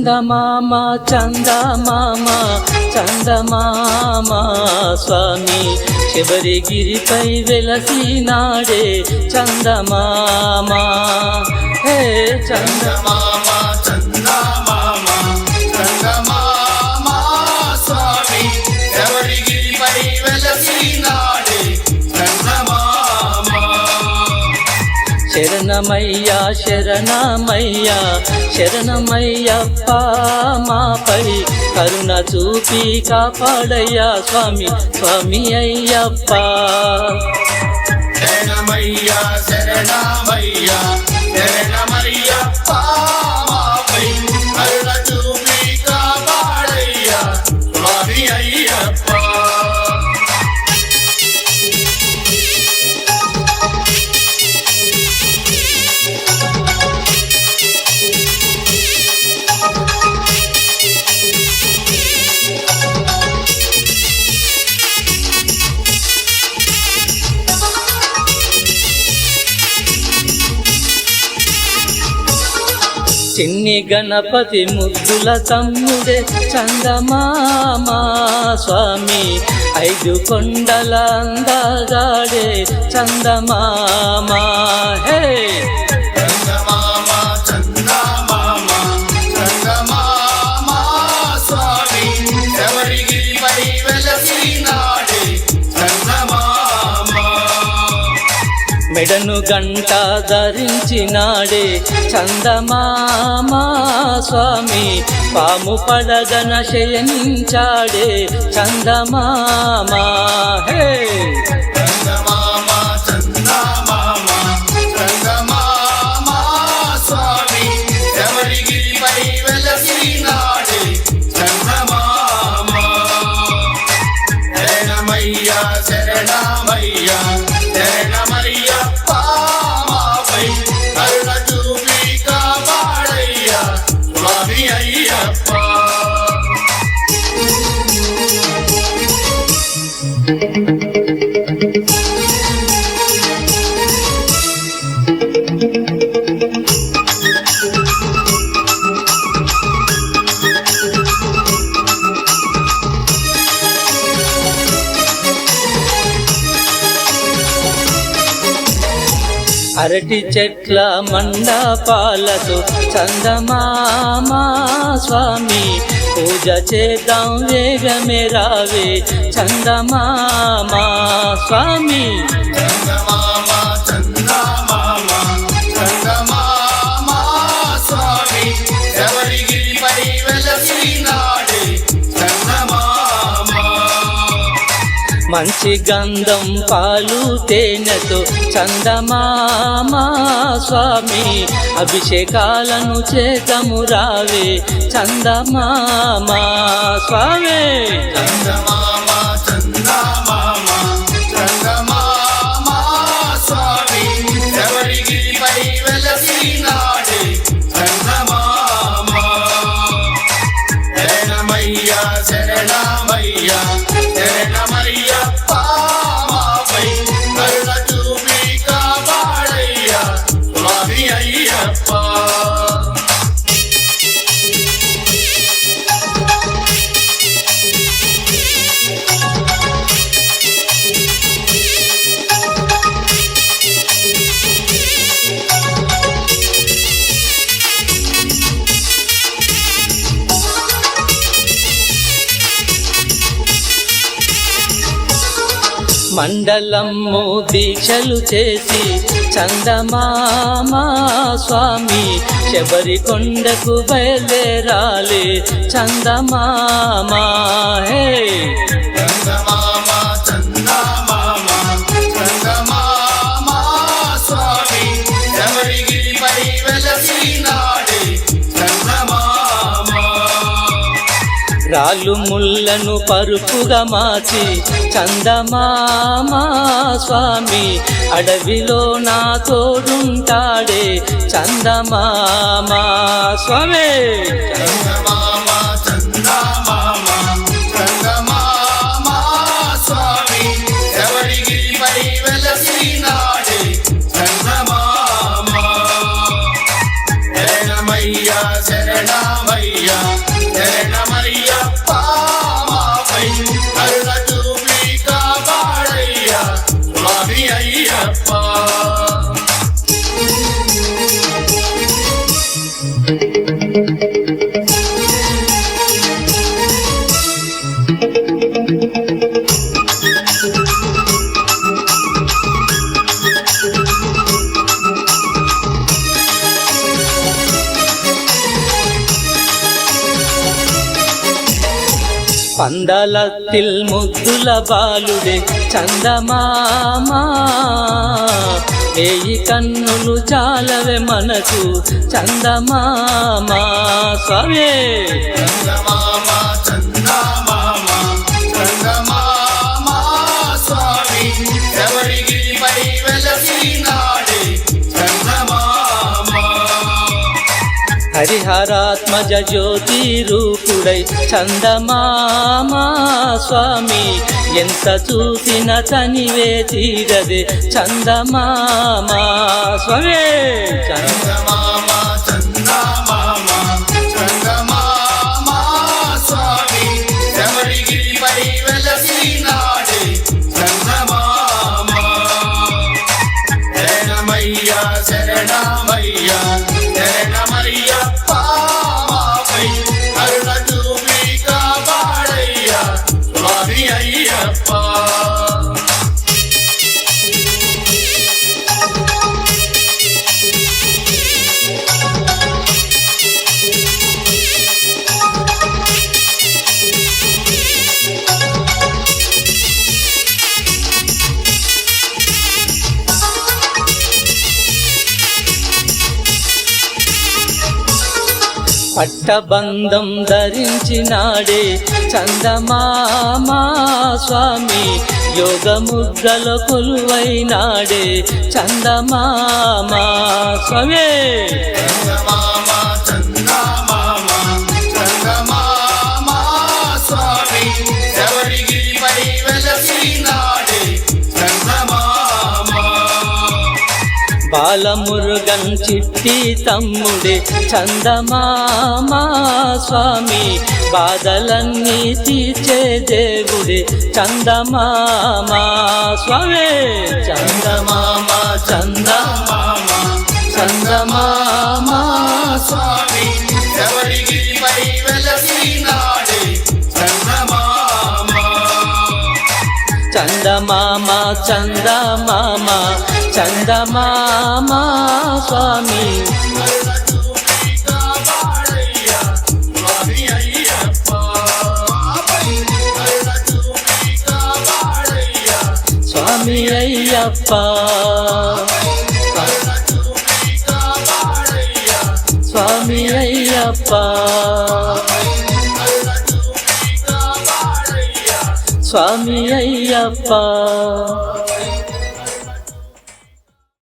చందమామ చందమామ చందమామ స్వామి శబరిగిరిపై వెలసినాడే చందమామ హే చందమామ చందమామ చందమామ స్వామి శబరిగిరిపై వెలసినాడే చందమామ శరణమయ్యా శరణమయ్యా శరణమయ్యప్ప మాపై కరుణ చూపి కాపాడయ్యా స్వామి స్వామి అయ్యప్ప శరణమయ్యా శరణమయ్యా శరణమయ్యప్ప మాపై కరుణ చూపి కాపాడయ్యా స్వామి అయ్యప్ప చిన్ని గణపతి ముద్దుల తమ్ముడే చందమామ స్వామి ఐదు కొండల అందగాడే చందమామ హే చందమామ చందమామ చందమామ స్వామి శబరిగిరిపై వెలసినాడే చందమామ మెడను గంట ధరించినాడే చందమామ స్వామి పాము పడగన శయనించాడే చందమామ హే చందమామ చందమామ చందమామ స్వామి శబరిగిరిపై వెలసినాడే చందమామ శరణమయ్యా శరణమయ్యా శరణమయ్యప్ప మాపై కరుణ చూపి కాపాడయ్యా స్వామి అయ్యప్ప అరటి చెట్ల మండపాలతో చందమామ స్వామి పూజ చేద్దాం వేగమే రావే చందమామ స్వామి చందమామ చందమామ చందమామ స్వామి శబరిగిరిపై వెలసినాడే చందమామ మంచి గంధం పాలు తేనెతో చందమామ స్వామి అభిషేకాలను చేతము రావే చందమామ స్వామి చందమామ చందమామ చందమామ స్వామి శబరిగిరిపై వెలసినాడే చందమామ శరణమయ్యా శరణమయ్యా శరణమయ్యప్ప మాపై కరుణ చూపి కాపాడయ్యా స్వామి అయ్యప్ప మండలము దీక్షలు చేసి చందమామ స్వామి శబరి కొండకు బయలుదేరాలే చందమామ హే చందమామ చందమామ చందమామ స్వామి శబరిగిరిపై వెలసినాడే చందమామ రాళ్ళు ముళ్ళను పరుపుగా మార్చి చందమామ స్వామి అడవిలో నా తోడుంటాడే చందమామ స్వామి చందమామ చందమామ చందమామ స్వామి శబరిగిరిపై వెలసినాడే చందమామ శరణమయ్యా శరణమయ్యా అందలత్తిల్ ముద్దుల బాలుడే చందమామ వేయి కన్నులు చాలవే మనకు చందమామ స్వామి చందమామ చందమామ చందమామ స్వామి శబరిగిరిపై వెలసినాడే చందమామ హరిహరాత్మజ జ్యోతి రూపుడై చందమామ స్వామి ఎంత చూసిన తనివే తీరదే చందమామ స్వామి చందమామ చందమామ చందమామ స్వామి శబరిగిరిపై వెలసినాడే చందమామ శరణమయ్య శరణమయ్య శరణమయ్యప్ప మాపై కరుణ చూపి కాపాడయ్యా స్వామి అయ్యప్ప పట్టబంధం ధరించినాడే చందమామ స్వామి యోగముద్రలో కొలువైనాడే చందమామ స్వామి చందమామ చందమామ చందమామ స్వామి శబరిగిరిపై వెలసినాడే చందమామ బాలమురుగన్ చిట్టి తమ్ముడే చందమామ స్వామి బాధలన్నీ తీర్చే దేవుడే చందమామ స్వామి చందమామ చందమామ చందమామ స్వామి శబరిగిరిపై వెలసినాడే చందమామ చందమామ చందమామ చందమామ స్వామి కరుణ చూపి కాపాడయ్యా స్వామి అయ్యప్ప మాపై కరుణ చూపి కాపాడయ్యా స్వామి అయ్యప్ప కరుణ చూపి కాపాడయ్యా స్వామి అయ్యప్ప కరుణ చూపి కాపాడయ్యా స్వామి అయ్యప్ప